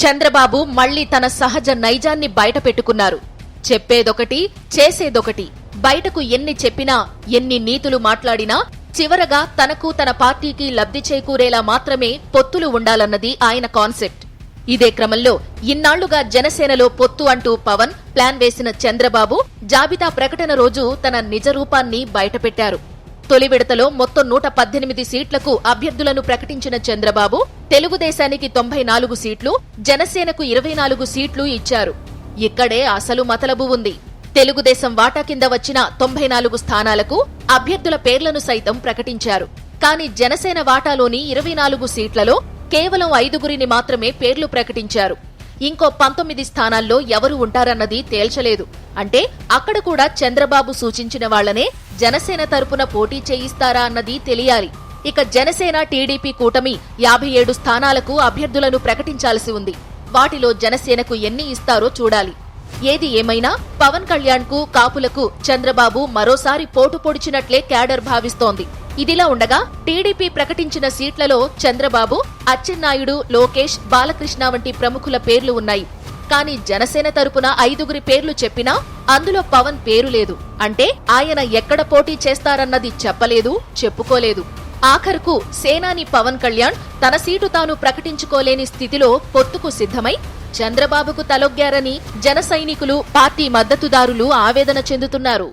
చంద్రబాబు మళ్లీ తన సహజ నైజాన్ని బయటపెట్టుకున్నారు. చెప్పేదొకటి, చేసేదొకటి. బయటకు ఎన్ని చెప్పినా, ఎన్ని నీతులు మాట్లాడినా చివరగా తనకు తన పార్టీకి లబ్ధి చేకూరేలా మాత్రమే పొత్తులు ఉండాలన్నది ఆయన కాన్సెప్ట్. ఇదే క్రమంలో ఇన్నాళ్లుగా జనసేనలో పొత్తు అంటూ పవన్ ప్లాన్ వేసిన చంద్రబాబు జాబితా ప్రకటన రోజు తన నిజ రూపాన్ని బయటపెట్టారు. తొలి విడతలో మొత్తం 118 సీట్లకు అభ్యర్థులను ప్రకటించిన చంద్రబాబు తెలుగుదేశానికి 94 సీట్లు, జనసేనకు 24 సీట్లు ఇచ్చారు. ఇక్కడే అసలు మతలబు ఉంది. తెలుగుదేశం వాటా కింద వచ్చిన 94 స్థానాలకు అభ్యర్థుల పేర్లను సైతం ప్రకటించారు. కానీ జనసేన వాటాలోని 24 సీట్లలో కేవలం 5గురిని మాత్రమే పేర్లు ప్రకటించారు. ఇంకో 19 స్థానాల్లో ఎవరు ఉంటారన్నది తేల్చలేదు. అంటే అక్కడ కూడా చంద్రబాబు సూచించిన వాళ్లనే జనసేన తరపున పోటీ చేయిస్తారా అన్నది తెలియాలి. ఇక జనసేన టీడీపీ కూటమి 57 స్థానాలకు అభ్యర్థులను ప్రకటించాల్సి ఉంది. వాటిలో జనసేనకు ఎన్ని ఇస్తారో చూడాలి. ఏది ఏమైనా పవన్ కళ్యాణ్ కు, కాపులకు చంద్రబాబు మరోసారి పోటు పొడిచినట్లే క్యాడర్ భావిస్తోంది. ఇదిలా ఉండగా టీడీపీ ప్రకటించిన సీట్లలో చంద్రబాబు, అచ్చెన్నాయుడు, లోకేష్, బాలకృష్ణ వంటి ప్రముఖుల పేర్లు ఉన్నాయి. కానీ జనసేన తరపున 5గురి పేర్లు చెప్పినా అందులో పవన్ పేరు లేదు. అంటే ఆయన ఎక్కడ పోటీ చేస్తారన్నది చెప్పలేదు, చెప్పుకోలేదు. ఆఖరుకు సేనాని పవన్ కళ్యాణ్ తన సీటు తాను ప్రకటించుకోలేని స్థితిలో పొత్తుకు సిద్ధమై చంద్రబాబుకు తలొగ్గారని జన సైనికులు, పార్టీ మద్దతుదారులు ఆవేదన చెందుతున్నారు.